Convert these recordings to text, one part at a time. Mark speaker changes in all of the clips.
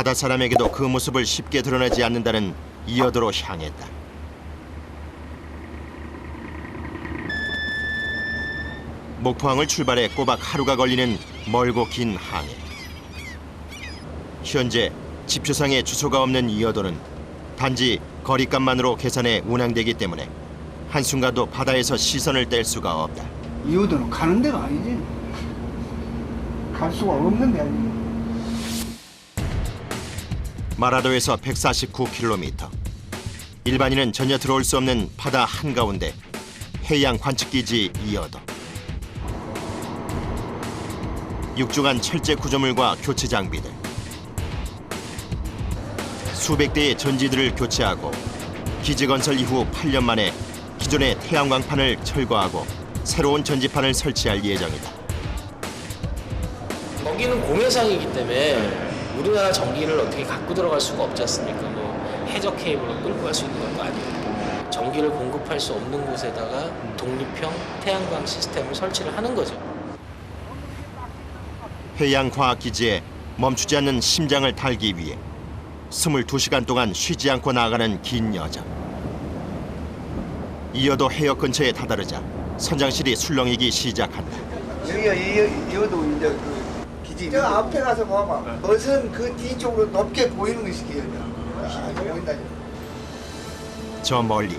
Speaker 1: 바다 사람에게도 그 모습을 쉽게 드러내지 않는다는 이어도로 향했다. 목포항을 출발해 꼬박 하루가 걸리는 멀고 긴 항해. 현재 지표상에 주소가 없는 이어도는 단지 거리값만으로 계산해 운항되기 때문에 한순간도 바다에서 시선을 뗄 수가 없다.
Speaker 2: 이호도는 가는 데가 아니지. 갈 수가 없는 데 아니지.
Speaker 1: 마라도에서 149km. 일반인은 전혀 들어올 수 없는 바다 한가운데 해양 관측기지 이어도. 육중한 철제 구조물과 교체 장비들. 수백 대의 전지들을 교체하고 기지 건설 이후 8년 만에 기존의 태양광판을 철거하고 새로운 전지판을 설치할 예정이다.
Speaker 3: 거기는 공해상이기 때문에 우리나라 전기를 어떻게 갖고 들어갈 수가 없지 않습니까? 뭐 해저 케이블을 끌고 갈 수 있는 것도 아니고 전기를 공급할 수 없는 곳에다가 독립형 태양광 시스템을 설치를 하는 거죠.
Speaker 1: 해양과학기지에 멈추지 않는 심장을 달기 위해 22시간 동안 쉬지 않고 나아가는 긴 여정. 이어도 해역 근처에 다다르자 선장실이 술렁이기 시작한다.
Speaker 2: 여기가 이호도 이제 그 기지. 저 앞에 가서 봐봐. 멋은 그 뒤쪽으로 높게 보이는 것이 기어져. 보인다.
Speaker 1: 저 멀리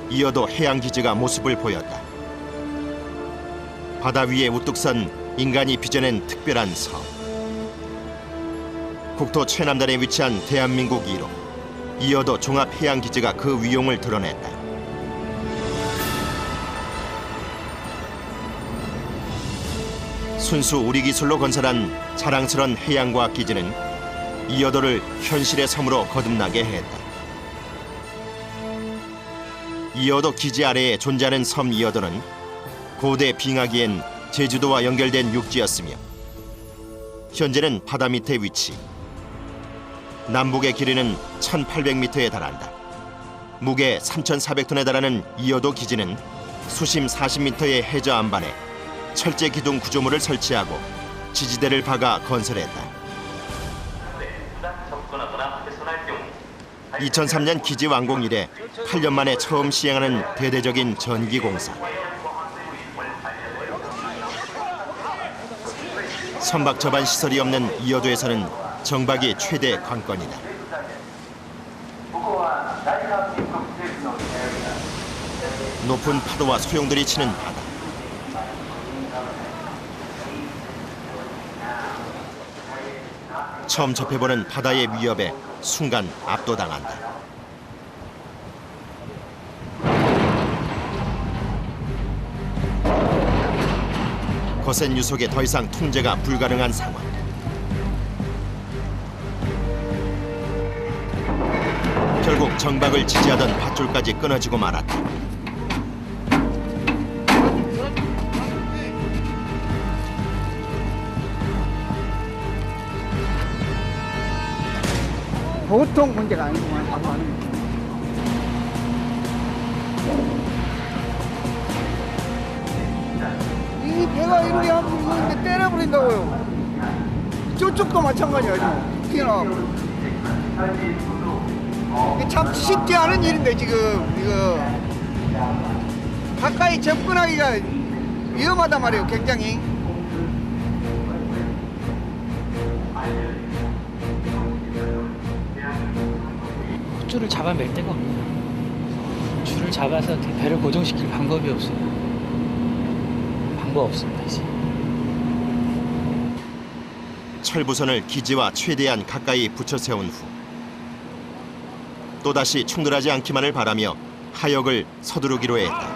Speaker 1: 이어도 해양기지가 모습을 보였다. 바다 위에 우뚝 선 인간이 빚어낸 특별한 섬. 국토 최남단에 위치한 대한민국 1호 이어도 종합해양기지가 그 위용을 드러냈다. 순수 우리 기술로 건설한 자랑스런 해양과학기지는 이어도를 현실의 섬으로 거듭나게 했다. 이어도 기지 아래에 존재하는 섬 이어도는 고대 빙하기엔 제주도와 연결된 육지였으며 현재는 바다 밑에 위치. 남북의 길이는 1,800m에 달한다. 무게 3,400톤에 달하는 이어도 기지는 수심 40m의 해저 안반에 철제 기둥 구조물을 설치하고 지지대를 박아 건설했다. 2003년 기지 완공 이래 8년 만에 처음 시행하는 대대적인 전기 공사. 선박 접안 시설이 없는 이어도에서는 정박이 최대 관건이다. 높은 파도와 소용돌이 치는 바다. 처음 접해보는 바다의 위협에 순간 압도당한다. 거센 유속에 더 이상 통제가 불가능한 상황. 결국 정박을 지지하던 밧줄까지 끊어지고 말았다.
Speaker 2: 보통 문제가 아니구만. 하고 하는 게. 이 배가 이렇게 하면 이거 이제 때려버린다고요. 저쪽도 마찬가지야 지금. 튀어나가고. 이게 참 쉽지 않은 일인데 지금 이거 가까이 접근하기가 위험하단 말이에요. 굉장히.
Speaker 4: 줄을 잡아맬 데가 없네요. 줄을 잡아서 배를 고정시킬 방법이 없어요. 방법 없습니다, 이제.
Speaker 1: 철부선을 기지와 최대한 가까이 붙여 세운 후 또다시 충돌하지 않기만을 바라며 하역을 서두르기로 했다.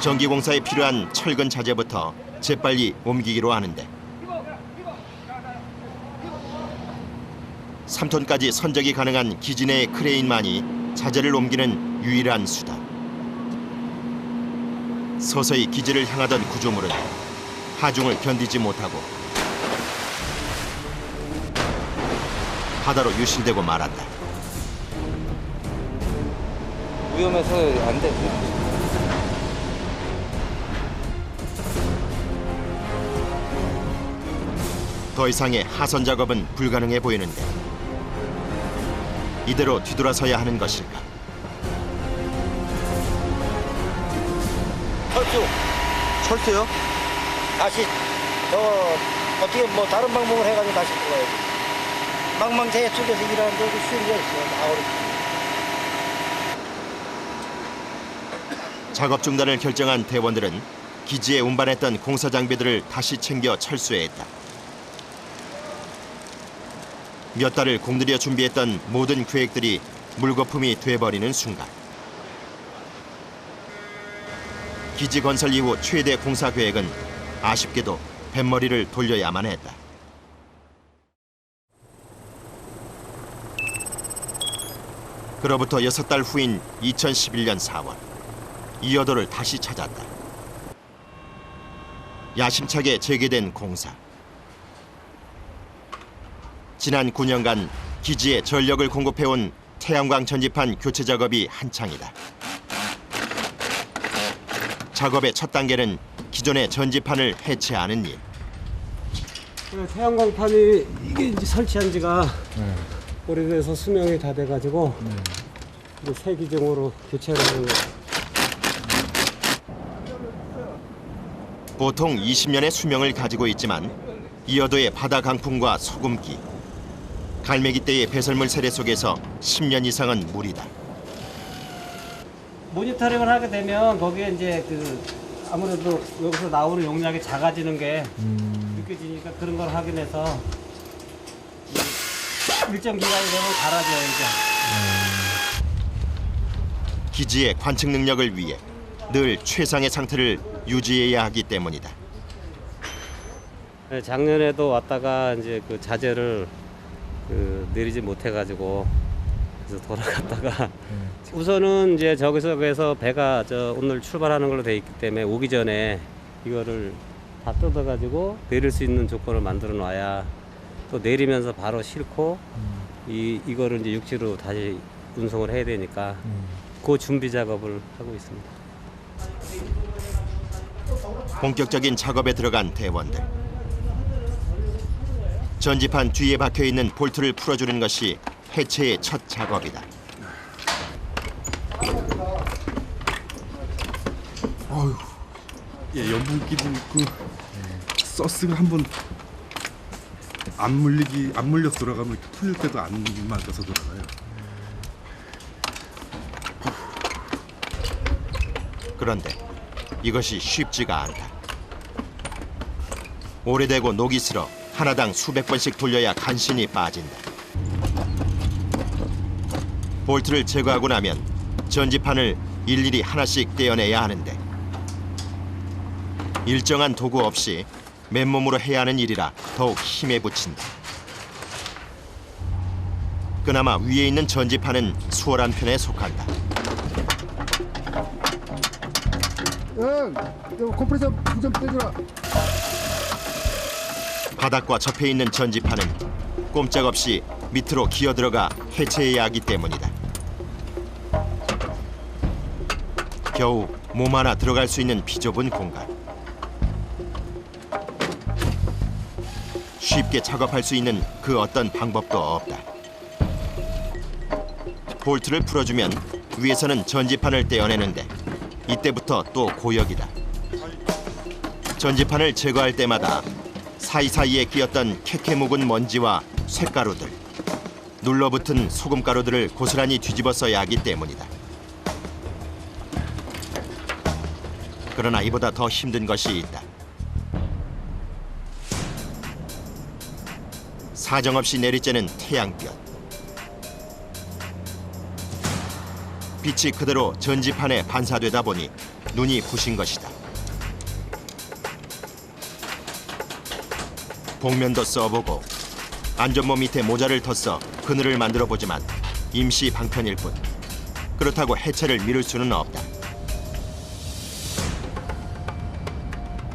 Speaker 1: 전기공사에 필요한 철근 자재부터 재빨리 옮기기로 하는데 3톤까지 선적이 가능한 기지 내의 크레인만이 자재를 옮기는 유일한 수단. 서서히 기지를 향하던 구조물은 하중을 견디지 못하고 바다로 유실되고 말았다.
Speaker 5: 위험해서 안 돼.
Speaker 1: 더 이상의 하선 작업은 불가능해 보이는데 이대로 뒤돌아서야 하는 것일까?
Speaker 6: 철수요?
Speaker 7: 다시 어떻게 뭐 다른 방법을 해가지고 다시 들어가야지. 망망대해 속에서 일하는데 그 쉬운 게 있어요. 다 어렵지.
Speaker 1: 작업 중단을 결정한 대원들은 기지에 운반했던 공사 장비들을 다시 챙겨 철수해야 했다. 몇 달을 공들여 준비했던 모든 계획들이 물거품이 돼버리는 순간 기지 건설 이후 최대 공사 계획은 아쉽게도 뱃머리를 돌려야만 했다. 그로부터 6달 후인 2011년 4월 이여도를 다시 찾았다. 야심차게 재개된 공사. 지난 9년간 기지에 전력을 공급해온 태양광 전지판 교체 작업이 한창이다. 작업의 첫 단계는 기존의 전지판을 해체하는 일.
Speaker 8: 태양광판이 이게 이제 설치한 지가 오래돼서 수명이 다 돼가지고 이제 새 기종으로 교체를 하는 거예요.
Speaker 1: 보통 20년의 수명을 가지고 있지만 이여도의 바다 강풍과 소금기, 갈매기 떼의 배설물 세례 속에서 10년 이상은 무리다.
Speaker 8: 모니터링을 하게 되면 거기에 이제 아무래도 여기서 나오는 용량이 작아지는 게 느껴지니까 그런 걸 확인해서 일정 기간이 되면 갈아줘야죠.
Speaker 1: 기지의 관측 능력을 위해 늘 최상의 상태를 유지해야 하기 때문이다.
Speaker 8: 작년에도 왔다가 이제 그 자재를 내리지 못해가지고 그래서 돌아갔다가 우선은 이제 저기서 배가 오늘 출발하는 걸로 돼 있기 때문에 오기 전에 이거를 다 뜯어가지고 내릴 수 있는 조건을 만들어 놔야 또 내리면서 바로 싣고 이거를 이제 육지로 다시 운송을 해야 되니까 그 준비 작업을 하고 있습니다.
Speaker 1: 본격적인 작업에 들어간 대원들. 전지판 뒤에 박혀있는 볼트를 풀어주는 것이 해체의 첫 작업이다.
Speaker 9: 예, 연분기도 있고 서스가 한번 안 물려서 돌아가면 이렇게 풀릴 때도 안 맞아서 돌아가요.
Speaker 1: 그런데 이것이 쉽지가 않다. 오래되고 녹이 슬어 하나당 수백 번씩 돌려야 간신히 빠진다. 볼트를 제거하고 나면 전지판을 일일이 하나씩 떼어내야 하는데 일정한 도구 없이 맨몸으로 해야 하는 일이라 더욱 힘에 부친다. 그나마 위에 있는 전지판은 수월한 편에 속한다.
Speaker 2: 컴프레서 좀 떼줘라.
Speaker 1: 바닥과 접해 있는 전지판은 꼼짝없이 밑으로 기어 들어가 해체해야 하기 때문이다. 겨우 몸 하나 들어갈 수 있는 비좁은 공간. 쉽게 작업할 수 있는 그 어떤 방법도 없다. 볼트를 풀어주면 위에서는 전지판을 떼어내는데 이때부터 또 고역이다. 전지판을 제거할 때마다 사이사이에 끼었던 캐캐 묵은 먼지와 쇳가루들, 눌러붙은 소금가루들을 고스란히 뒤집어 써야 하기 때문이다. 그러나 이보다 더 힘든 것이 있다. 사정없이 내리쬐는 태양볕. 빛이 그대로 전지판에 반사되다 보니 눈이 부신 것이다. 복면도 써보고 안전모 밑에 모자를 덧서 그늘을 만들어 보지만 임시 방편일 뿐. 그렇다고 해체를 미룰 수는 없다.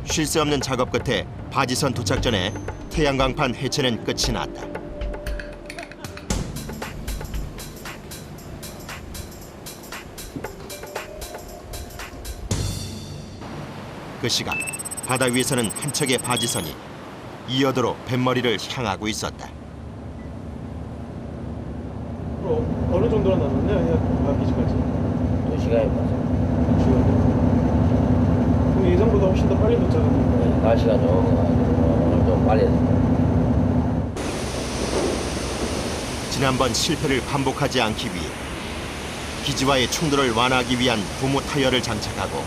Speaker 1: 쉴 새 없는 작업 끝에 바지선 도착 전에 태양광판 해체는 끝이 났다. 그 시각 바다 위에서는 한 척의 바지선이 이어도로 뱃머리를 향하고 있었다.
Speaker 10: 어느 정도나 남았냐? 마기지까지.
Speaker 7: 2시간이 맞아.
Speaker 10: 그럼 예상보다 훨씬 더 빨리 도착하는
Speaker 7: 날씨가 좀 빨리 했어.
Speaker 1: 지난번 실패를 반복하지 않기 위해 기지와의 충돌을 완화하기 위한 고무 타이어를 장착하고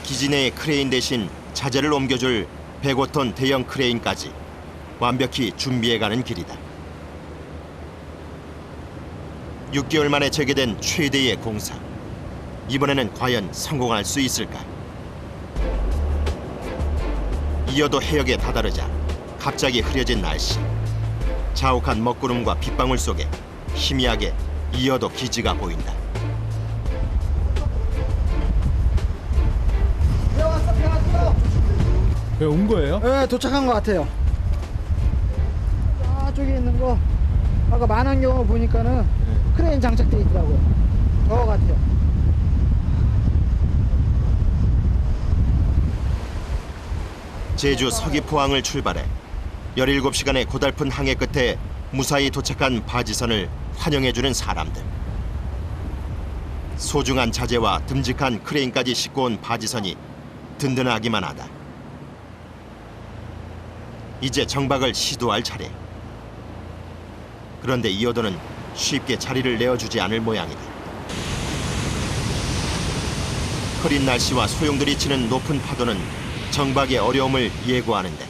Speaker 1: 기지 내의 크레인 대신 자재를 옮겨줄 105톤 대형 크레인까지 완벽히 준비해가는 길이다. 6개월 만에 재개된 최대의 공사. 이번에는 과연 성공할 수 있을까? 이어도 해역에 다다르자 갑자기 흐려진 날씨. 자욱한 먹구름과 빗방울 속에 희미하게 이어도 기지가 보인다.
Speaker 10: 왜 온 거예요?
Speaker 2: 네, 도착한 것 같아요. 저쪽에 있는 거 아까 만안경을 보니까는 크레인 장착돼 있더라고요. 저거 같아요.
Speaker 1: 제주 서귀포항을 출발해 17시간의 고달픈 항해 끝에 무사히 도착한 바지선을 환영해주는 사람들. 소중한 자재와 듬직한 크레인까지 싣고 온 바지선이 든든하기만 하다. 이제 정박을 시도할 차례. 그런데 이어도는 쉽게 자리를 내어주지 않을 모양이다. 흐린 날씨와 소용돌이 치는 높은 파도는 정박의 어려움을 예고하는데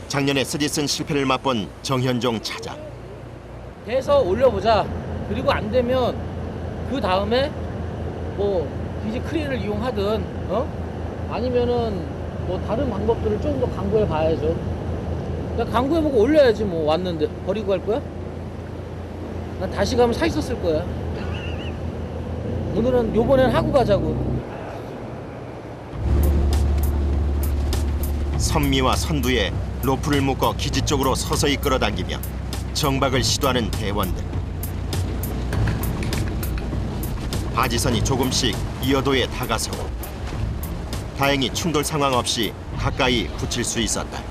Speaker 1: 작년에 쓰디쓴 실패를 맛본 정현종 차장.
Speaker 4: 해서 올려보자. 그리고 안 되면 그 다음에 뭐 기지 크레인을 이용하든 아니면은 뭐 다른 방법들을 좀 더 강구해 봐야죠. 그냥 강구해보고 올려야지 뭐. 왔는데 버리고 갈 거야? 난 다시 가면 사 있었을 거야. 오늘은 요번엔 하고 가자고.
Speaker 1: 선미와 선두에 로프를 묶어 기지 쪽으로 서서히 끌어당기며 정박을 시도하는 대원들. 바지선이 조금씩 이어도에 다가서고 다행히 충돌 상황 없이 가까이 붙일 수 있었다.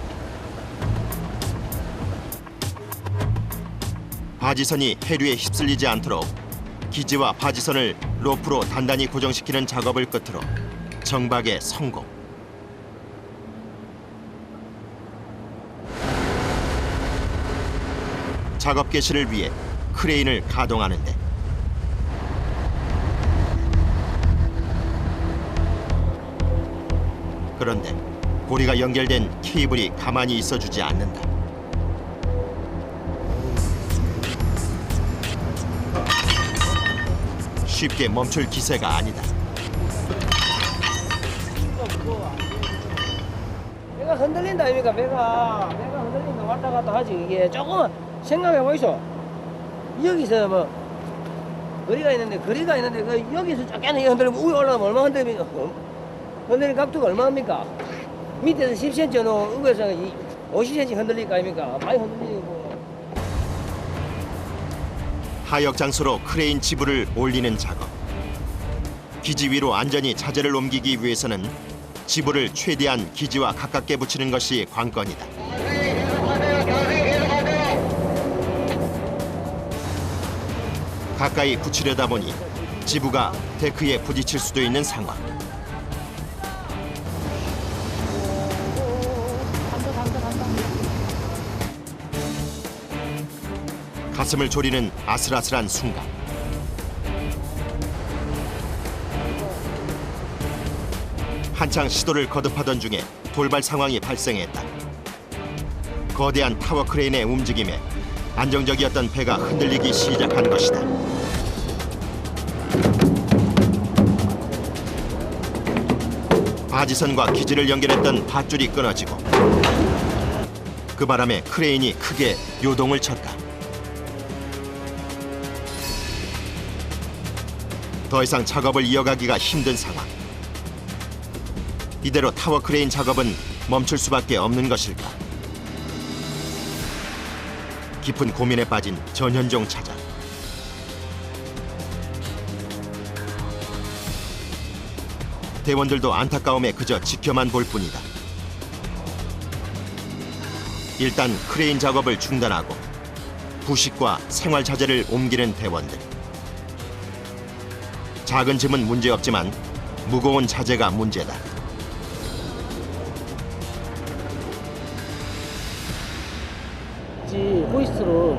Speaker 1: 바지선이 해류에 휩쓸리지 않도록 기지와 바지선을 로프로 단단히 고정시키는 작업을 끝으로 정박에 성공. 작업 개시를 위해 크레인을 가동하는데 그런데 고리가 연결된 케이블이 가만히 있어주지 않는다. 쉽게 멈출 기세가 아니다.
Speaker 7: 배가 흔들린다 아닙니까? 배가 흔들린다. 왔다 갔다 하지. 이게 조금 생각해 보이소. 여기서 뭐 거리가 있는데 그 여기서 쫙 흔들리면 위에 올라가면 얼마 흔들리는 각도가 얼마입니까? 밑에서 10cm 위에서 50cm 흔들릴 거 아닙니까? 많이 흔들리고.
Speaker 1: 하역 장소로 크레인 지부를 올리는 작업. 기지 위로 안전히 자재를 옮기기 위해서는 지부를 최대한 기지와 가깝게 붙이는 것이 관건이다. 가까이 붙이려다 보니 지부가 데크에 부딪힐 수도 있는 상황. 가슴을 졸이는 아슬아슬한 순간. 한창 시도를 거듭하던 중에 돌발 상황이 발생했다. 거대한 타워 크레인의 움직임에 안정적이었던 배가 흔들리기 시작한 것이다. 바지선과 기지를 연결했던 밧줄이 끊어지고 그 바람에 크레인이 크게 요동을 쳤다. 더 이상 작업을 이어가기가 힘든 상황. 이대로 타워 크레인 작업은 멈출 수밖에 없는 것일까? 깊은 고민에 빠진 전현종 차장. 대원들도 안타까움에 그저 지켜만 볼 뿐이다. 일단 크레인 작업을 중단하고 부식과 생활 자재를 옮기는 대원들. 작은 짐은 문제없지만 무거운 자재가 문제다.
Speaker 4: 호이스트로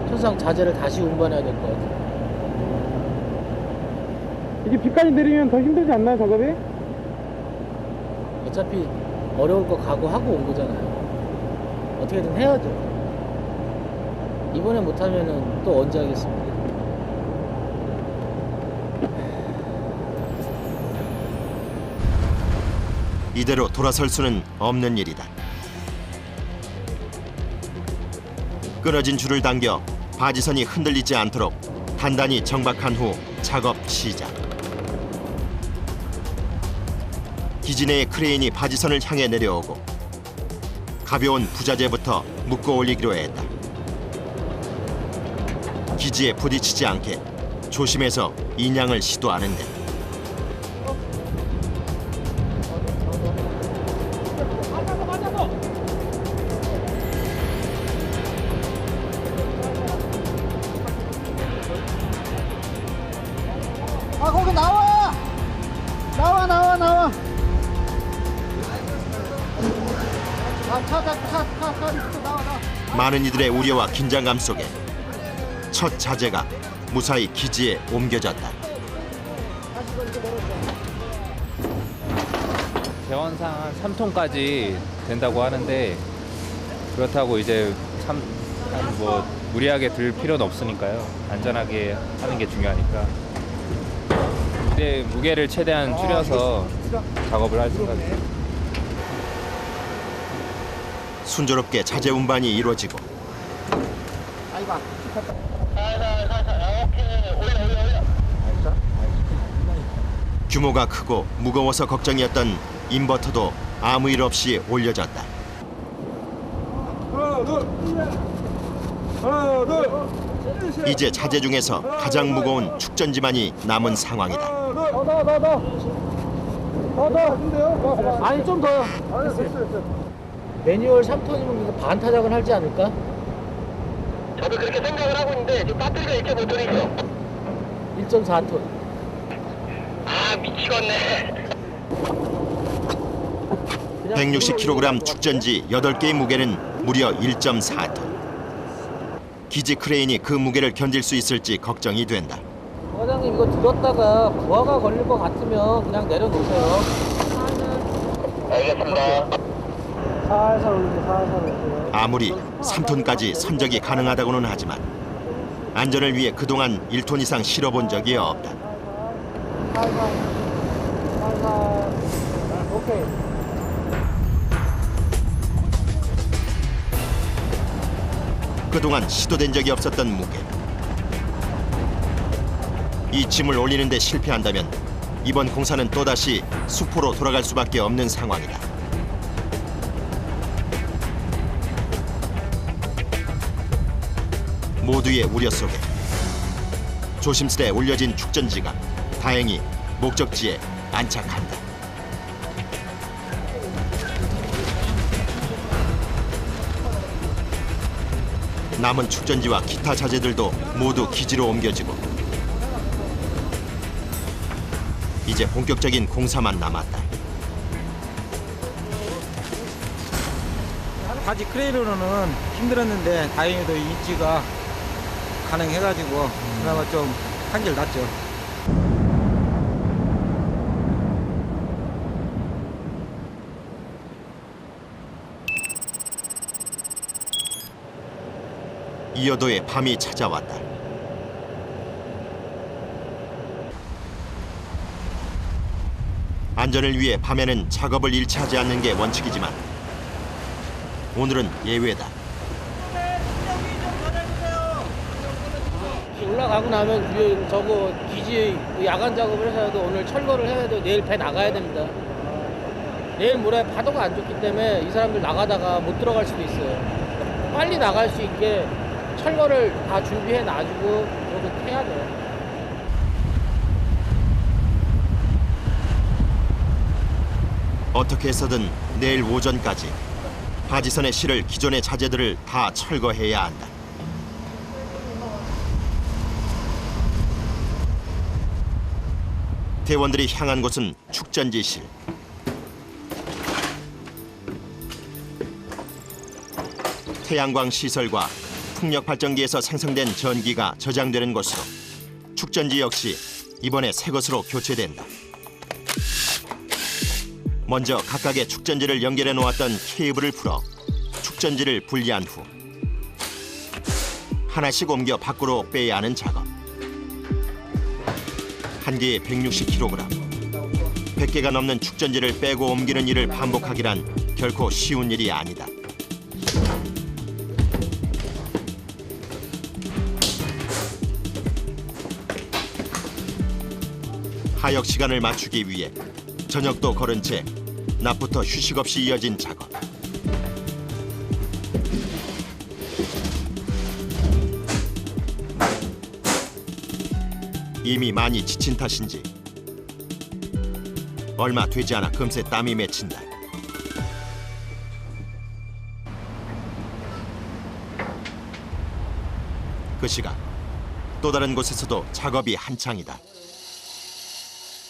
Speaker 4: 천상 자재를 다시 운반해야 될 것 같아요.
Speaker 10: 이게 비까지 내리면 더 힘들지 않나요, 작업이?
Speaker 4: 어차피 어려울 거 각오하고 온 거잖아요. 어떻게든 해야죠. 이번에 못하면은 또 언제 하겠습니까?
Speaker 1: 이대로 돌아설 수는 없는 일이다. 끊어진 줄을 당겨 바지선이 흔들리지 않도록 단단히 정박한 후 작업 시작. 기지 내의 크레인이 바지선을 향해 내려오고 가벼운 부자재부터 묶어 올리기로 했다. 기지에 부딪히지 않게 조심해서 인양을 시도하는데
Speaker 2: 아 거기 나와! 나와! 차 나와.
Speaker 1: 많은 이들의 우려와 긴장감 속에 첫 자재가 무사히 기지에 옮겨졌다.
Speaker 5: 대원상 한 3톤까지 된다고 하는데 그렇다고 이제 뭐 무리하게 들 필요는 없으니까요. 안전하게 하는 게 중요하니까. 이제 무게를 최대한 줄여서 작업을 할 생각이에요.
Speaker 1: 순조롭게 자재 운반이 이루어지고 규모가 크고 무거워서 걱정이었던 인버터도 아무 일 없이 올려졌다. 이제 자재 중에서 가장 무거운 축전지만이 남은 상황이다.
Speaker 4: 아니 좀 더요. 매뉴얼 3톤이면 반타작은 하지 않을까?
Speaker 11: 저도 그렇게 생각을 하고 있는데 지금 배터리가 1.5톤이죠?
Speaker 4: 1.4톤.
Speaker 11: 아 미치겠네.
Speaker 1: 160kg 축전지 8개의 무게는 무려 1.4톤. 기지 크레인이 그 무게를 견딜 수 있을지 걱정이 된다.
Speaker 4: 과장님 이거 들었다가 부하가 걸릴 것 같으면 그냥 내려놓으세요.
Speaker 11: 알겠습니다.
Speaker 4: 살살 올리세요. 살살 올리세요.
Speaker 1: 아무리 3톤까지 선적이 가능하다고는 하지만 안전을 위해 그동안 1톤 이상 실어본 적이 없다.
Speaker 4: 살살. 살살. 오케이.
Speaker 1: 그동안 시도된 적이 없었던 무게. 이 짐을 올리는 데 실패한다면 이번 공사는 또다시 수포로 돌아갈 수밖에 없는 상황이다. 모두의 우려 속에 조심스레 올려진 축전지가 다행히 목적지에 안착한다. 남은 축전지와 기타 자재들도 모두 기지로 옮겨지고 이제 본격적인 공사만 남았다.
Speaker 7: 바지 크레인으로는 힘들었는데 다행히도 입지가 가능해가지고 그나마 좀 한결 낫죠.
Speaker 1: 이여도의 밤이 찾아왔다. 안전을 위해 밤에는 작업을 일치하지 않는 게 원칙이지만 오늘은 예외다.
Speaker 4: 올라가고 나면 저거 기지 야간 작업을 해서도 오늘 철거를 해야 돼요. 내일 배 나가야 됩니다. 내일 모레 파도가 안 좋기 때문에 이 사람들 나가다가 못 들어갈 수도 있어요. 빨리 나갈 수 있게 철거를 다 준비해 놔주고 그렇게 해야 돼요.
Speaker 1: 어떻게 해서든 내일 오전까지 바지선에 실을 기존의 자재들을 다 철거해야 한다. 대원들이 향한 곳은 축전지실. 태양광 시설과 풍력 발전기에서 생성된 전기가 저장되는 곳으로 축전지 역시 이번에 새 것으로 교체된다. 먼저 각각의 축전지를 연결해 놓았던 케이블을 풀어 축전지를 분리한 후 하나씩 옮겨 밖으로 빼야 하는 작업. 한 개에 160kg, 100개가 넘는 축전지를 빼고 옮기는 일을 반복하기란 결코 쉬운 일이 아니다. 하역 시간을 맞추기 위해 저녁도 거른 채 낮부터 휴식 없이 이어진 작업. 이미 많이 지친 탓인지 얼마 되지 않아 금세 땀이 맺힌다. 그 시각 또 다른 곳에서도 작업이 한창이다.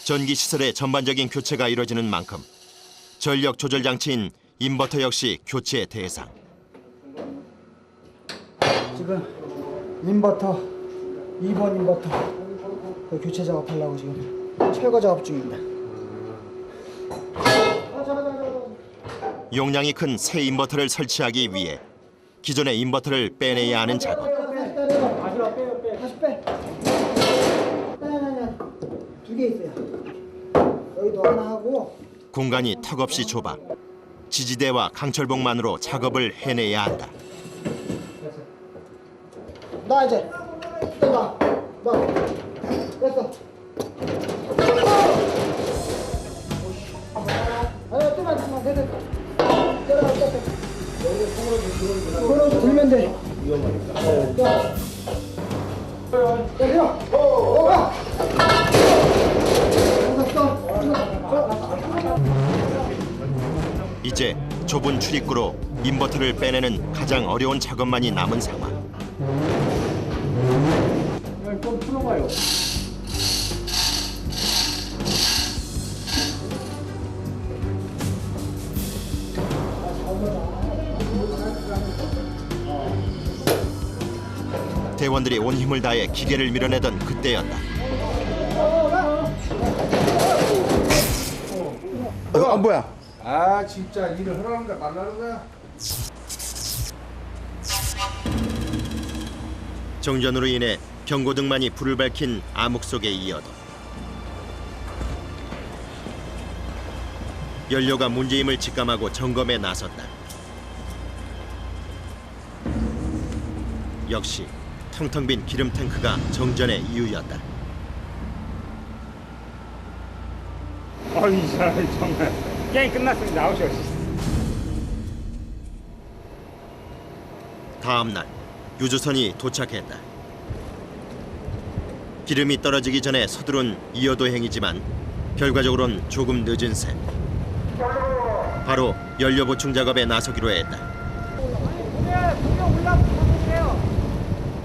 Speaker 1: 전기 시설의 전반적인 교체가 이루어지는 만큼 전력 조절 장치인 인버터 역시 교체 대상.
Speaker 12: 지금 인버터 2번 인버터 교체 작업하려고 지금 철거 작업 중입니다.
Speaker 1: 용량이 큰 새 인버터를 설치하기 위해 기존의 인버터를 빼내야 하는 작업.
Speaker 12: 다시 빼. 두 개 있어요. 여기도 하나 하고.
Speaker 1: 공간이 턱없이 좁아 지지대와 강철봉만으로 작업을 해내야 한다.
Speaker 12: 나 이제 나 됐어. 아니 뜨만 됐어. 손으로 들면 돼. 때려.
Speaker 1: 이제 좁은 출입구로 인버터를 빼내는 가장 어려운 작업만이 남은 상황.
Speaker 12: 좀 풀어봐요.
Speaker 1: 대원들이 온 힘을 다해 기계를 밀어내던 그때였다.
Speaker 9: 뭐야?
Speaker 2: 아 진짜 일을 하라는 거야 말라는 거야?
Speaker 1: 정전으로 인해 경고등만이 불을 밝힌 암흑 속에 이어도 연료가 문제임을 직감하고 점검에 나섰다. 역시 텅텅 빈 기름 탱크가 정전의 이유였다.
Speaker 10: 어이 사람 정말 게임 끝났으면 나오셔.
Speaker 1: 다음 날 유조선이 도착했다. 기름이 떨어지기 전에 서두른 이어도 행이지만 결과적으로는 조금 늦은 셈. 바로 연료 보충 작업에 나서기로 했다.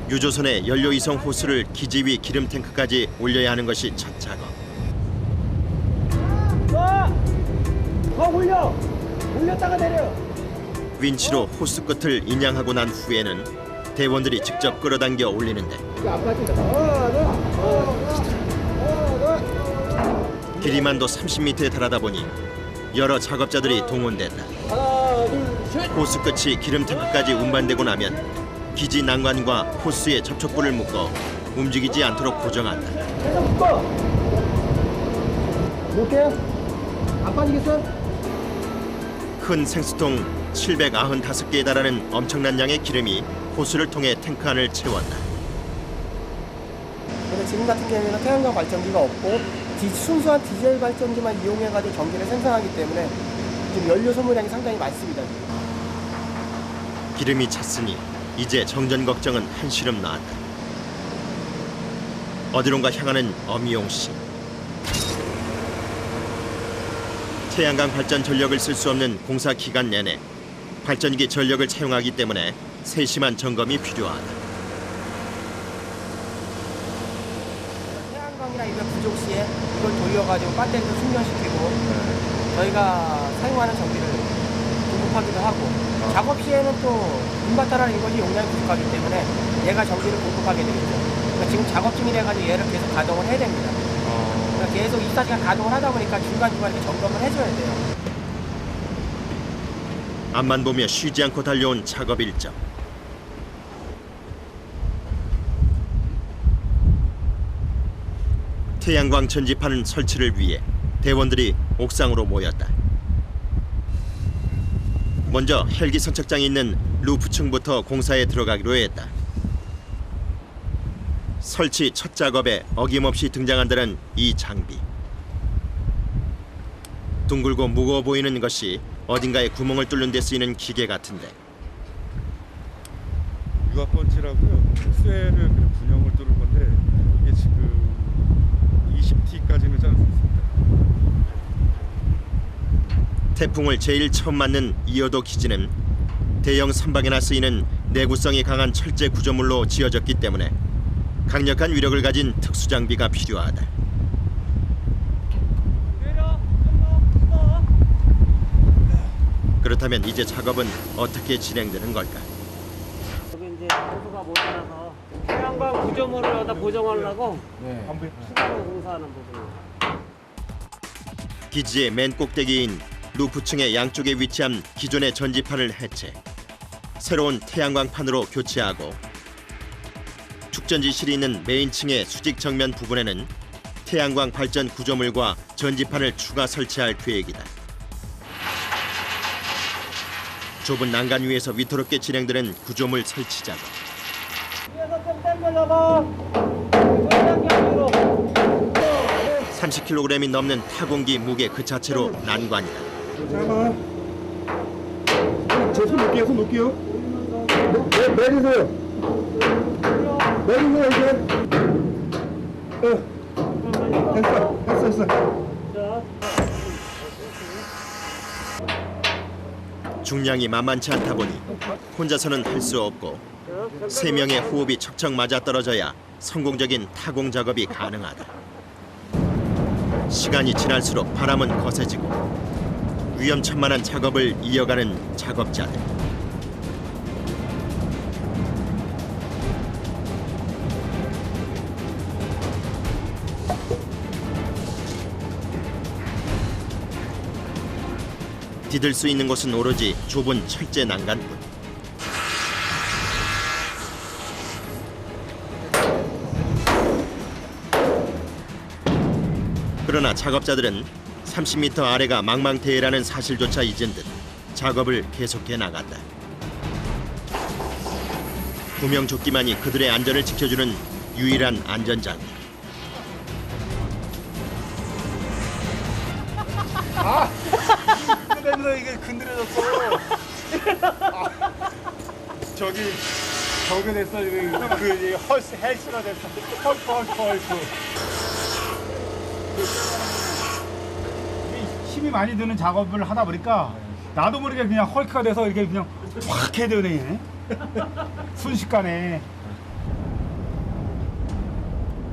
Speaker 1: 유조선의 연료 이송 호스를 기지 위 기름 탱크까지 올려야 하는 것이 첫 작업.
Speaker 7: 올렸다가 내려.
Speaker 1: 윈치로 호스 끝을 인양하고 난 후에는 대원들이 직접 끌어당겨 올리는데 길이만도 30m에 달하다 보니 여러 작업자들이 동원됐다. 호스 끝이 기름 탱크까지 운반되고 나면 기지 난관과 호스의 접촉부를 묶어 움직이지 않도록 고정한다.
Speaker 12: 볼게요. 안 빠지겠어?
Speaker 1: 큰 생수통 795개에 달하는 엄청난 양의 기름이 호스를 통해 탱크 안을 채웠다.
Speaker 7: 근데 지금 같은 경우에는 태양광 발전기가 없고 순수한 디젤 발전기만 이용해가지고 전기를 생산하기 때문에 지금 연료 소모량이 상당히 많습니다.
Speaker 1: 기름이 찼으니 이제 정전 걱정은 한시름 나았다. 어디론가 향하는 엄이용 씨. 태양광 발전 전력을 쓸 수 없는 공사 기간 내내 발전기 전력을 사용하기 때문에 세심한 점검이 필요하다.
Speaker 7: 태양광이나 이런 부족 시에 이걸 돌려가지고 배터리도 충전시키고 저희가 사용하는 전기를 공급하기도 하고 작업 시에는 또 인버터라는 이것이 용량이 부족하기 때문에 얘가 전기를 공급하게 되겠죠. 그러니까 지금 작업 중이라 가지고 얘를 계속 가동을 해야 됩니다. 그러니까 계속 24시간 가동을 하다 보니까 중간중간 이렇게 점검을 해줘야 돼요.
Speaker 1: 앞만 보며 쉬지 않고 달려온 작업 일정. 태양광 전지판 설치를 위해 대원들이 옥상으로 모였다. 먼저 헬기 선착장이 있는 루프층부터 공사에 들어가기로 했다. 설치 첫 작업에 어김없이 등장한다는 이 장비. 둥글고 무거워 보이는 것이 어딘가에 구멍을 뚫는 데 쓰이는 기계 같은데.
Speaker 9: 유압번지라고요. 쇠를 그냥 분형을 뚫을 건데 이게 지금 20T까지는 짤 수 있습니다.
Speaker 1: 태풍을 제일 처음 맞는 이어도 기지는 대형 선박에나 쓰이는 내구성이 강한 철제 구조물로 지어졌기 때문에 강력한 위력을 가진 특수 장비가 필요하다. 그렇다면 이제 작업은 어떻게 진행되는 걸까?
Speaker 8: 여기 이제 호수가 모자라서 태양광 구조물을 여기다 보정하려고 추가로 공사하는 부분입니다.
Speaker 1: 기지의 맨 꼭대기인 루프층의 양쪽에 위치한 기존의 전지판을 해체, 새로운 태양광판으로 교체하고 축전지실이 있는 메인층의 수직 정면 부분에는 태양광 발전 구조물과 전지판을 추가 설치할 계획이다. 좁은 난간 위에서 위태롭게 진행되는 구조물 설치 작업.
Speaker 7: 위에서 좀 당겨려고.
Speaker 1: 30kg이 넘는 타공기 무게 그 자체로 난관이다.
Speaker 9: 잠깐만. 제 손 놓을게요. 손 놓을게요. 내리세요. 내리세요 이제. 됐어.
Speaker 1: 중량이 만만치 않다 보니 혼자서는 할 수 없고 3명의 호흡이 척척 맞아떨어져야 성공적인 타공 작업이 가능하다. 시간이 지날수록 바람은 거세지고 위험천만한 작업을 이어가는 작업자들. 디딜 수 있는 곳은 오로지 좁은 철제 난간뿐. 그러나 작업자들은 30m 아래가 망망대해라는 사실조차 잊은 듯 작업을 계속해 나간다. 구명조끼만이 그들의 안전을 지켜주는 유일한 안전장비.
Speaker 10: 그래서 이게 건드려졌어. 저기 됐어. 그 헬스가 됐어. 헐크. 힘이 많이 드는 작업을 하다 보니까 나도 모르게 그냥 헐크가 돼서 이렇게 그냥 확 해드네. 순식간에.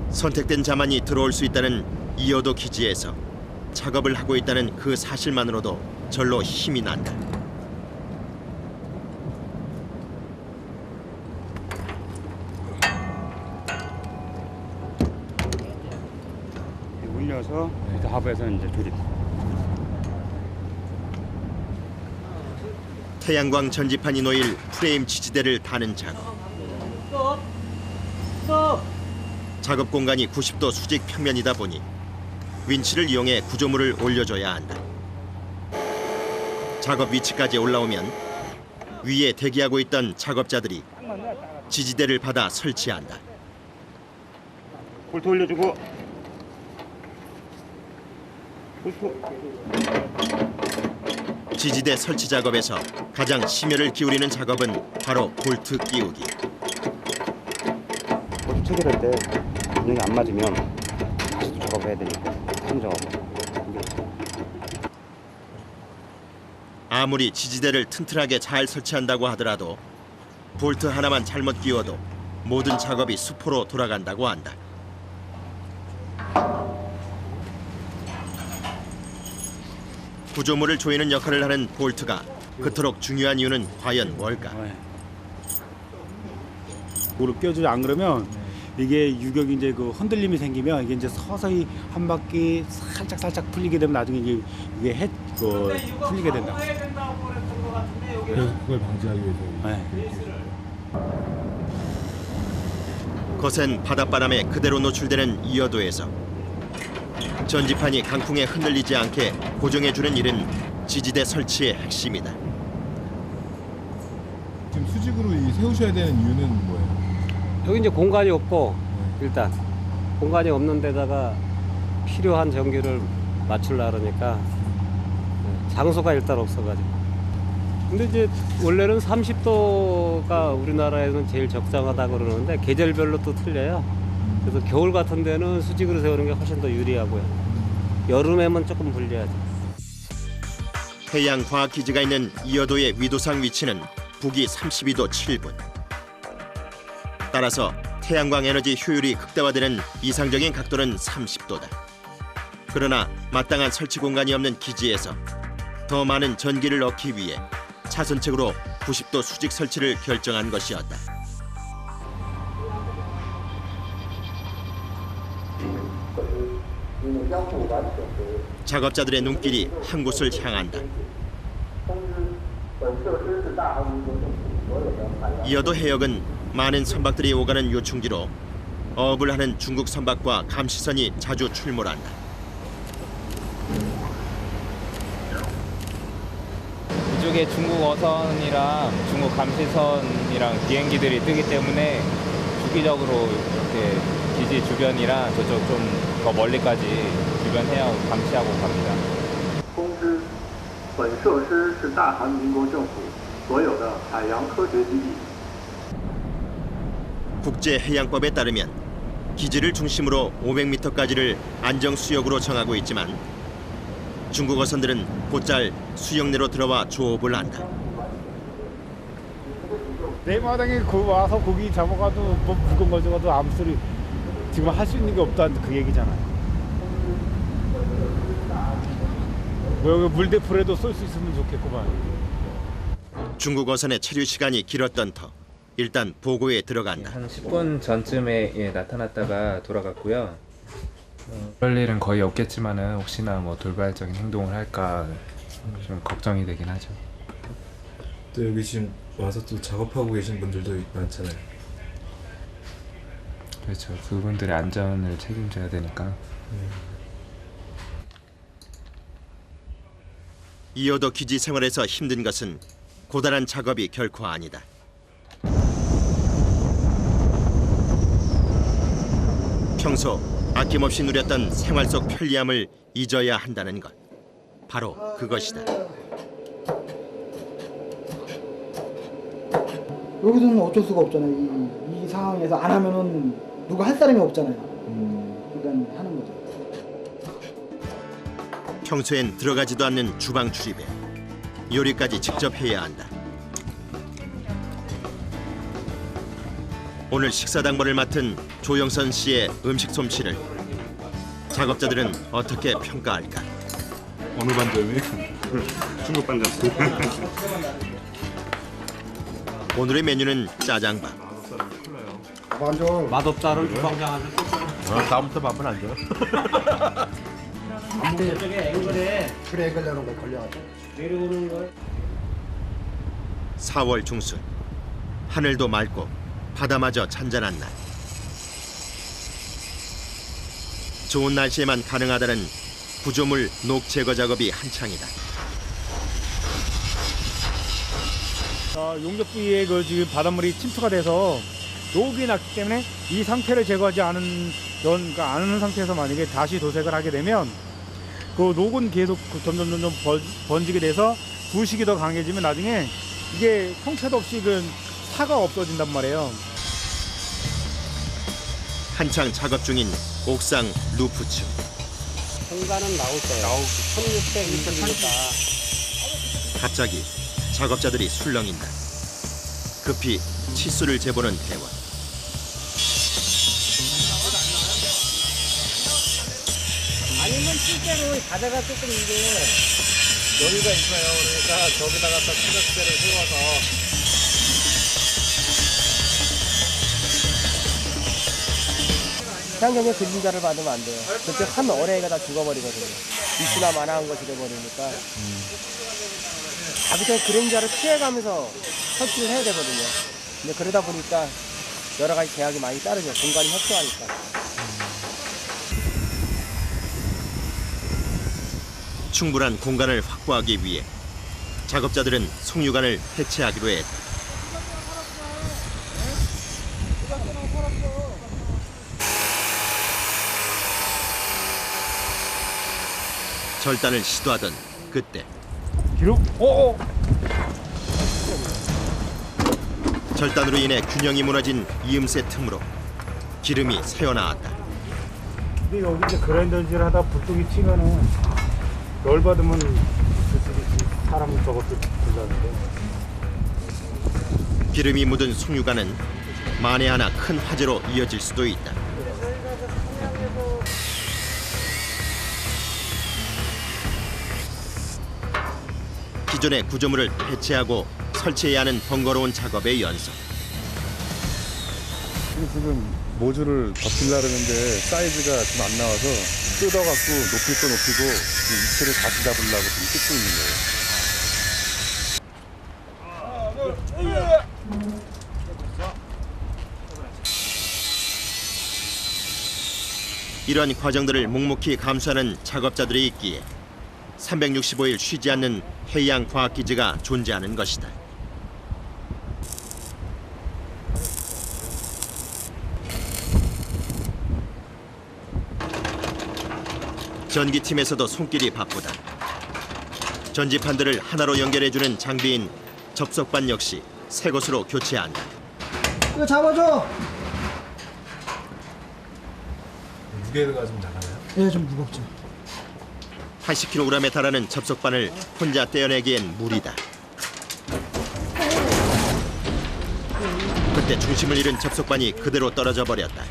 Speaker 1: 선택된 자만이 들어올 수 있다는 이어도 기지에서 작업을 하고 있다는 그 사실만으로도 절로 힘이 난다.
Speaker 10: 올려서 하부에서 이제 조립.
Speaker 1: 태양광 전지판이 놓일 프레임 지지대를 다는 작업. 작업 공간이 90도 수직 평면이다 보니 윈치를 이용해 구조물을 올려줘야 한다. 작업 위치까지 올라오면 위에 대기하고 있던 작업자들이 지지대를 받아 설치한다.
Speaker 10: 볼트 올려주고.
Speaker 1: 지지대 설치 작업에서 가장 심혈을 기울이는 작업은 바로 볼트 끼우기.
Speaker 10: 볼트 체결할 때 균형이 안 맞으면 다시 작업을 해야 되니까 다른 작업.
Speaker 1: 아무리 지지대를 튼튼하게 잘 설치한다고 하더라도 볼트 하나만 잘못 끼워도 모든 작업이 수포로 돌아간다고 한다. 구조물을 조이는 역할을 하는 볼트가 그토록 중요한 이유는 과연 뭘까?
Speaker 10: 무릎 껴주지 안 그러면 이게 유격이 이제 그 흔들림이 생기면 이게 이제 서서히 한 바퀴 살짝 풀리게 되면 나중에 이게 풀리게 된다.
Speaker 9: 그래서 그걸 방지하기 위해서.
Speaker 1: 거센 바닷바람에 그대로 노출되는 이어도에서 전지판이 강풍에 흔들리지 않게 고정해주는 일은 지지대 설치의 핵심이다.
Speaker 9: 지금 수직으로 세우셔야 되는 이유는 뭐예요?
Speaker 8: 여기 이제 공간이 없고 일단 공간이 없는 데다가 필요한 전기를 맞추려고 그러니까 장소가 일단 없어가지고. 근데 이제 원래는 30도가 우리나라에는 제일 적당하다고 그러는데 계절별로 또 틀려요. 그래서 겨울 같은 데는 수직으로 세우는 게 훨씬 더 유리하고요. 여름에만 조금 불리하죠.
Speaker 1: 해양과학기지가 있는 이어도의 위도상 위치는 북위 32도 7분. 따라서 태양광 에너지 효율이 극대화되는 이상적인 각도는 30도다. 그러나 마땅한 설치 공간이 없는 기지에서 더 많은 전기를 얻기 위해 차선책으로 90도 수직 설치를 결정한 것이었다. 작업자들의 눈길이 한 곳을 향한다. 이어도 해역은 많은 선박들이 오가는 요충지로 어업을 하는 중국 선박과 감시선이 자주 출몰한다.
Speaker 5: 이쪽에 중국 어선이랑 중국 감시선이랑 비행기들이 뜨기 때문에 주기적으로 이렇게 기지 주변이랑 저쪽 좀 더 멀리까지 주변 해역 감시하고 갑니다.
Speaker 11: 通知，本设施是大韩民国政府所有的海洋科学基地。
Speaker 1: 국제해양법에 따르면 기지를 중심으로 500m까지를 안정수역으로 정하고 있지만 중국 어선들은 곧잘 수역 내로 들어와 조업을 한다.
Speaker 10: 내 마당에 와서 고기 잡아가도 뭐 물건 가져가도 아무 소리 지금 할 수 있는 게 없다는 그 얘기잖아요. 뭐 여기 물대포라도 쏠 수 있으면 좋겠구만.
Speaker 1: 중국 어선의 체류 시간이 길었던 터 일단 보고에 들어간다.
Speaker 5: 한 10분 전쯤에 나타났다가 돌아갔고요. 그럴 일은 거의 없겠지만은 혹시나 뭐 돌발적인 행동을 할까 좀 걱정이 되긴 하죠.
Speaker 9: 또 여기 지금 와서 또 작업하고 계신 분들도 많잖아요.
Speaker 5: 그렇죠. 그분들의 안전을 책임져야 되니까.
Speaker 1: 이어도 기지 생활에서 힘든 것은 고단한 작업이 결코 아니다. 평소 아낌없이 누렸던 생활 속 편리함을 잊어야 한다는 것. 바로 그것이다.
Speaker 12: 여기서는 어쩔 수가 없잖아요. 이 상황에서 안 하면은 누가 할 사람이 없잖아요. 그러니까 하는 거죠.
Speaker 1: 평소엔 들어가지도 않는 주방 출입에 요리까지 직접 해야 한다. 오늘 식사 당번을 맡은 조영선 씨의 음식 솜씨를 작업자들은 어떻게 평가할까?
Speaker 9: 어느 반점이? 중국 반점.
Speaker 1: 오늘의 메뉴는 짜장밥.
Speaker 12: 먼저
Speaker 8: 맛없다를 주방장한테
Speaker 9: 다음부터 밥은 안 줘.
Speaker 12: 저쪽에 앵글에 그래 앵글려는 거 걸려가지고
Speaker 7: 내려오는 거.
Speaker 1: 4월 중순 하늘도 맑고 바다마저 잔잔한 날. 좋은 날씨에만 가능하다는 구조물 녹 제거 작업이 한창이다.
Speaker 10: 용접 부위에 그 지금 바닷물이 침투가 돼서 녹이 났기 때문에 이 상태를 제거하지 않은 상태에서 만약에 다시 도색을 하게 되면 그 녹은 계속 점점 번지게 돼서 부식이 더 강해지면 나중에 이게 형체도 없이 그 사가 없어진단 말이에요.
Speaker 1: 한창 작업 중인 옥상 루프층.
Speaker 8: 공간은 나올 거예요. 1600m니까
Speaker 1: 갑자기 작업자들이 술렁인다. 급히 치수를 재보는 대원.
Speaker 7: 아니면 실제로 바다가 조금 이게 여유가 있어요. 그러니까 저기다가 또 추적대를 세워서 태양경에 그림자를 받으면 안 돼요. 그때 한 어뢰가 다 죽어버리거든요. 이수나 만화한 것이 돼버리니까. 자기 전 그림자를 피해가면서 설치를 해야 되거든요. 근데 그러다 보니까 여러 가지 제약이 많이 따르죠. 공간이 협소하니까.
Speaker 1: 충분한 공간을 확보하기 위해 작업자들은 송유관을 해체하기로 했다. 절단을 시도하던 그때
Speaker 10: 기록?
Speaker 1: 절단으로 인해 균형이 무너진 이음새 틈으로 기름이 새어나왔다.
Speaker 10: 근데 여기 이제 그라인더질 하다 불똥이 튀면은 열받으면 사람 저것도 불나는데.
Speaker 1: 기름이 묻은 송유관은 만에 하나 큰 화재로 이어질 수도 있다. 기존의 구조물을 해체하고 설치해야 하는 번거로운 작업의 연속.
Speaker 9: 지금 모듈을 덮으려고 하는데 사이즈가 좀 안 나와서 뜯어갖고 높일 거 높이고 위치를 다시 잡으려고 지금 뜯고 있는 거예요.
Speaker 1: 이런 과정들을 묵묵히 감수하는 작업자들이 있기에 365일 쉬지 않는 해양과학기지가 존재하는 것이다. 전기팀에서도 손길이 바쁘다. 전지판들을 하나로 연결해주는 장비인 접속반 역시 새 것으로 교체한다.
Speaker 12: 이거 잡아줘.
Speaker 9: 무게가 좀 나가나요?
Speaker 12: 예, 좀 무겁죠.
Speaker 1: 80kg에 달하는 접속반을 혼자 떼어내기엔 무리다. 그때 중심을 잃은 접속반이 그대로 떨어져 버렸다.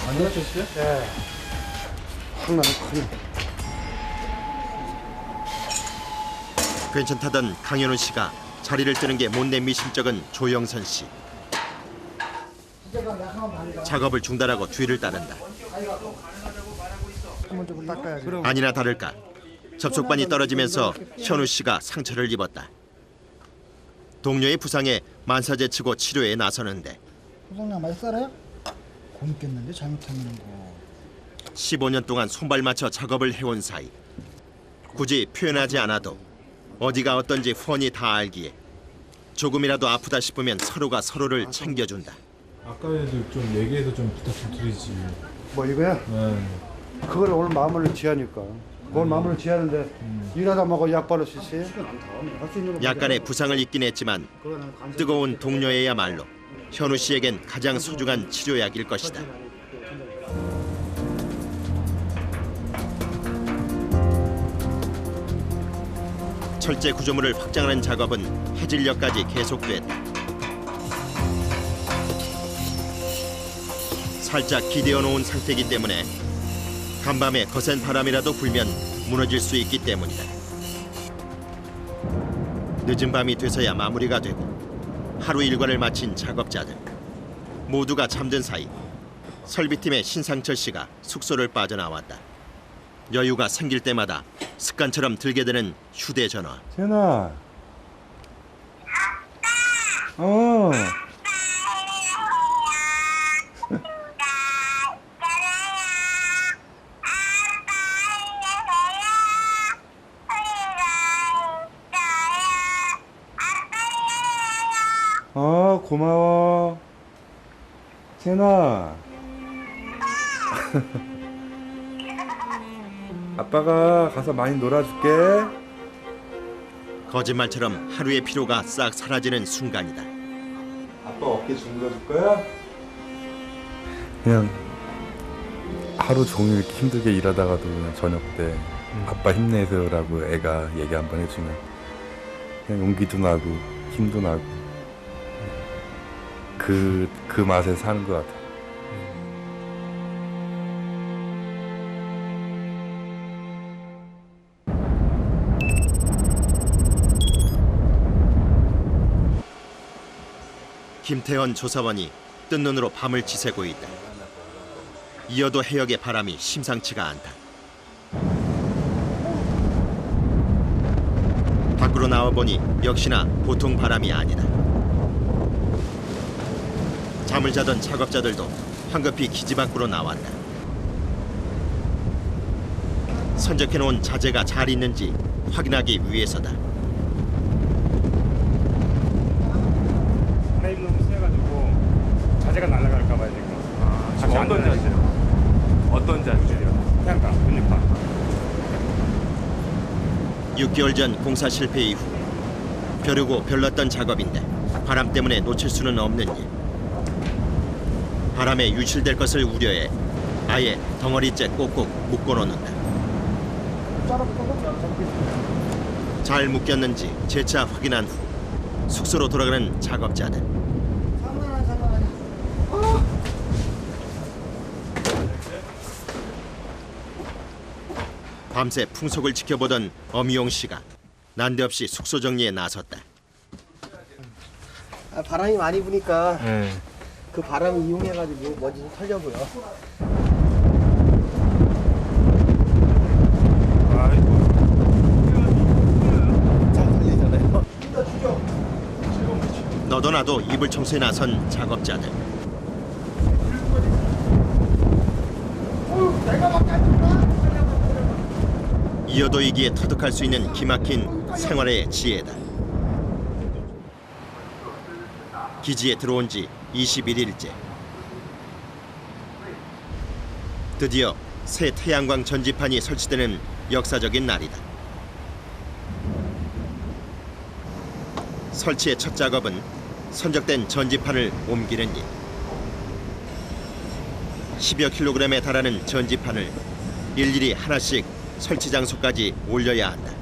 Speaker 9: 안 다쳤어요?
Speaker 10: 네.
Speaker 1: 괜찮다던 강현우 씨가 자리를 뜨는 게 못내 미심쩍은 조영선 씨. 작업을 중단하고 뒤를 따른다. 아니나 다를까 접속반이 떨어지면서 현우 씨가 상처를 입었다. 동료의 부상에 만사제치고 치료에 나서는데
Speaker 12: 소장님 많이 썰어요? 굶겠는데 잘못하면 거.
Speaker 1: 15년 동안 손발 맞춰 작업을 해온 사이 굳이 표현하지 않아도 어디가 어떤지 훤히 다 알기에 조금이라도 아프다 싶으면 서로가 서로를 챙겨준다.
Speaker 9: 아까에도 좀 얘기해서 좀 부탁 좀 드리지.
Speaker 13: 뭐 이거야?
Speaker 9: 네.
Speaker 13: 그걸 오늘 마무리를 지하니까. 그걸 마무리를 지하는데 일하다 먹어 약 바를 수 있어요?
Speaker 1: 약간의 부상을 입긴 했지만 뜨거운 동료애야말로 현우 씨에겐 가장 소중한 치료약일 것이다. 철제 구조물을 확장하는 작업은 해질녘까지 계속됐다. 살짝 기대어 놓은 상태이기 때문에 간밤에 거센 바람이라도 불면 무너질 수 있기 때문이다. 늦은 밤이 돼서야 마무리가 되고 하루 일과를 마친 작업자들 모두가 잠든 사이 설비팀의 신상철 씨가 숙소를 빠져나왔다. 여유가 생길 때마다 습관처럼 들게 되는 휴대전화.
Speaker 9: 세나. 고마워. 세나. 아빠가 가서 많이 놀아줄게.
Speaker 1: 거짓말처럼 하루의 피로가 싹 사라지는 순간이다.
Speaker 9: 아빠 어깨 주물러줄 거야?
Speaker 13: 그냥
Speaker 14: 하루 종일 힘들게 일하다가도 그냥 저녁 때 아빠 힘내세요라고 애가 얘기 한번 해주면 그냥 용기도 나고 힘도 나고 그 맛에 사는 것 같아요.
Speaker 1: 김태헌 조사원이 뜬 눈으로 밤을 지새고 있다. 이어도 해역의 바람이 심상치가 않다. 밖으로 나와보니 역시나 보통 바람이 아니다. 잠을 자던 작업자들도 황급히 기지 밖으로 나왔다. 선적해놓은 자재가 잘 있는지 확인하기 위해서다.
Speaker 5: 하나님 너무 세가지고 자재가 날아갈까봐 지금. 지금 어떤 자재요? 어떤 자재요? 태양광, 분유파.
Speaker 1: 6개월 전 공사 실패 이후 벼르고 별렀던 작업인데 바람 때문에 놓칠 수는 없는 일. 바람에 유실될 것을 우려해 아예 덩어리째 꼭꼭 묶어놓는다. 잘 묶였는지 재차 확인한 후 숙소로 돌아가는 작업자들. 밤새 풍속을 지켜보던 엄희용 씨가 난데없이 숙소 정리에 나섰다.
Speaker 7: 바람이 많이 부니까 그 바람을 이용해가지고 먼지 좀 털려고요.
Speaker 1: 너도 나도 이불 청소에 나선 작업자들. 이어도이기에 터득할 수 있는 기막힌 생활의 지혜다. 기지에 들어온 지 21일째. 드디어 새 태양광 전지판이 설치되는 역사적인 날이다. 설치의 첫 작업은 선적된 전지판을 옮기는 일. 10여 킬로그램에 달하는 전지판을 일일이 하나씩 설치 장소까지 올려야 한다.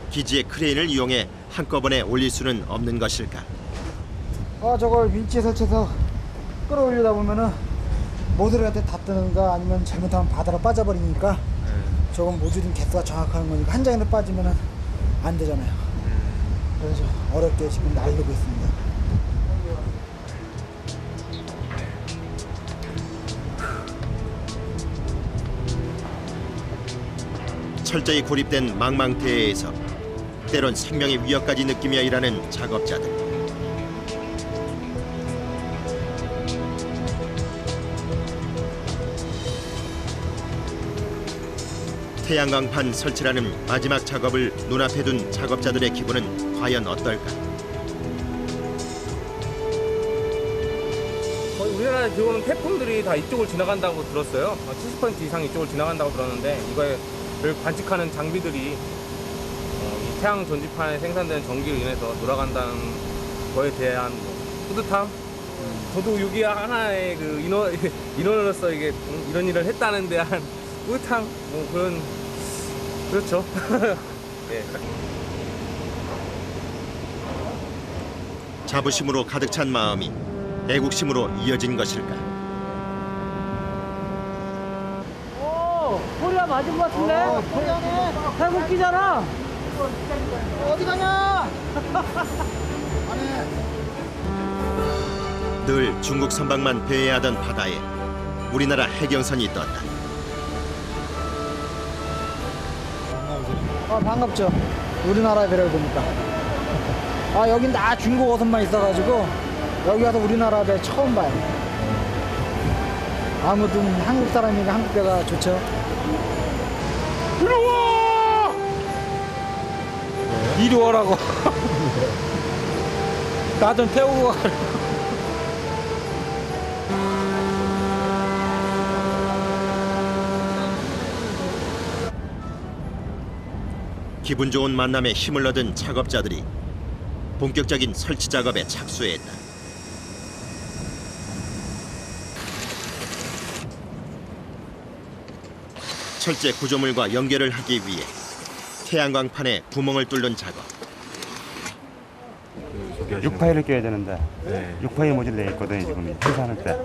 Speaker 1: 기지의 크레인을 이용해 한꺼번에 올릴 수는 없는 것일까?
Speaker 12: 저걸 윈치에 설치해서 끌어올리다 보면은 모듈한테 닿든가 아니면 잘못하면 바다로 빠져버리니까 저건 모듈인 개수가 정확한 거니까 한 장이라도 빠지면은 안 되잖아요. 그래서 어렵게 지금 날리고 있습니다.
Speaker 1: 철저히 고립된 망망대해에서 때론 생명의 위협까지 느끼며 일하는 작업자들. 태양광판 설치라는 마지막 작업을 눈앞에 둔 작업자들의 기분은 과연 어떨까?
Speaker 15: 거의 우리나라에 들어오는 태풍들이 다 이쪽을 지나간다고 들었어요. 70% 이상 이쪽을 지나간다고 들었는데 이거를 관측하는 장비들이 이 태양 전지판에 생산되는 전기로 인해서 돌아간다는 거에 대한 뿌듯함. 저도 여기 하나의 그 인원으로서 이게 이런 일을 했다는 데 한 뿌듯함, 그런, 그렇죠. 예.
Speaker 1: 자부심으로 가득 찬 마음이 애국심으로 이어진 것일까?
Speaker 7: 코리아 맞은 것 같은데? 코리아네. 태국기잖아. 어디 가냐?
Speaker 1: 늘 중국 선박만 배회하던 바다에 우리나라 해경선이 떴다.
Speaker 12: 반갑죠. 우리나라 배를 보니까. 여긴 다 중국 어선만 있어가지고 여기 와서 우리나라 배 처음 봐요. 아무튼 한국 사람이니까 한국 배가 좋죠.
Speaker 10: 이리 오라고. 나 좀 태우고 가라고.
Speaker 1: 기분 좋은 만남에 힘을 얻은 작업자들이 본격적인 설치 작업에 착수했다. 철제 구조물과 연결을 하기 위해 태양광판에 구멍을 뚫는 작업.
Speaker 16: 6파일을 껴야 되는데 6파일 모듈 내 있거든요 지금 생산할 때.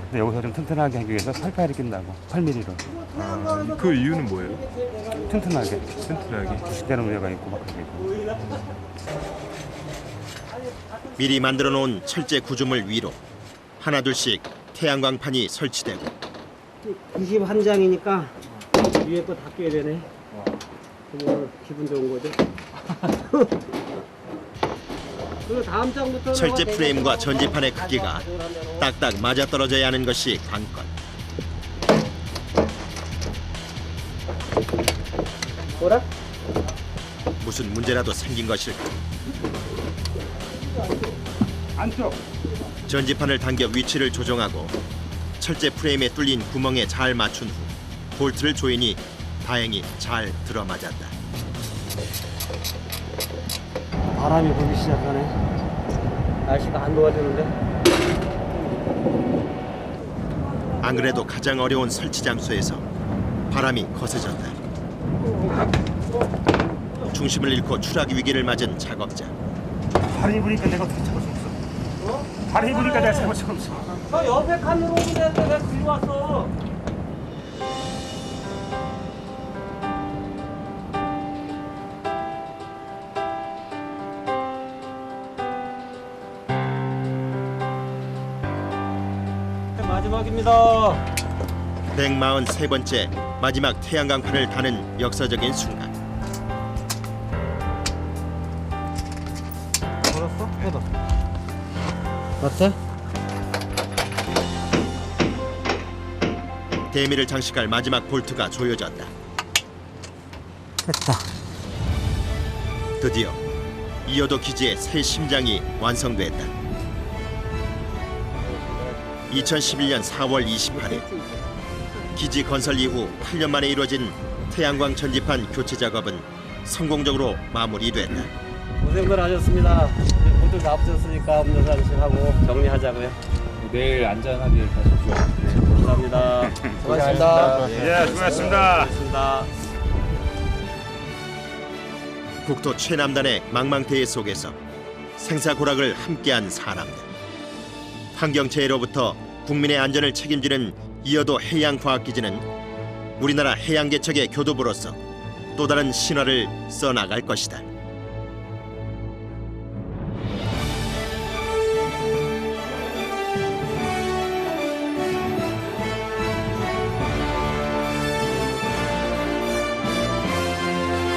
Speaker 16: 근데 여기서 좀 튼튼하게 하기 위해서 8파일을 낀다고. 8mm로.
Speaker 14: 그 이유는 뭐예요?
Speaker 16: 튼튼하게.
Speaker 14: 튼튼하게.
Speaker 16: 식대는 우려가 있고 막 그렇게 있고.
Speaker 1: 미리 만들어 놓은 철제 구조물 위로 하나둘씩 태양광판이 설치되고
Speaker 8: 21장이니까 위에 거 다 껴야 되네. 오늘 기분 좋은 거죠. 그리고 다음 장부터
Speaker 1: 철제 프레임과 전지판의 크기가 딱딱 맞아떨어져야 하는 것이 관건.
Speaker 8: 뭐라?
Speaker 1: 무슨 문제라도 생긴 것일까?
Speaker 16: 안쪽.
Speaker 1: 전지판을 당겨 위치를 조정하고 철제 프레임에 뚫린 구멍에 잘 맞춘 후 볼트를 조이니 다행히 잘 들어맞았다.
Speaker 8: 바람이 불기 시작하네. 날씨가 안 도와주는데.
Speaker 1: 안 그래도 가장 어려운 설치 장소에서 바람이 거세졌다. 중심을 잃고 추락 위기를 맞은 작업자.
Speaker 16: 발이 부니까 내가 어떻게 잡을 수 없어. 발이 부니까 내가 잡을 수 없어.
Speaker 8: 저 옆에 칸으로 오면 되는데 왜 들고 왔어? 마지막입니다.
Speaker 1: 143번째 마지막 태양광판을 다는 역사적인 순간.
Speaker 8: 걸었어? 해봐. 어때?
Speaker 1: 대미를 장식할 마지막 볼트가 조여졌다.
Speaker 8: 됐다.
Speaker 1: 드디어 이어도 기지의 새 심장이 완성됐다. 2011년 4월 28일 기지 건설 이후 8년 만에 이루어진 태양광 전지판 교체 작업은 성공적으로 마무리됐다.
Speaker 8: 고생들 하셨습니다. 모두 다 없었으니까 음료수 한잔 하고 정리하자고요.
Speaker 5: 내일 안전하게 가십시오.
Speaker 8: 감사합니다.
Speaker 16: 수고하셨습니다. 예, 수고하셨습니다.
Speaker 8: 수고하셨습니다.
Speaker 1: 국토 최남단의 망망대해 속에서 생사고락을 함께한 사람들. 환경재해로부터 국민의 안전을 책임지는 이어도 해양과학기지는 우리나라 해양개척의 교두보로서 또 다른 신화를 써나갈 것이다.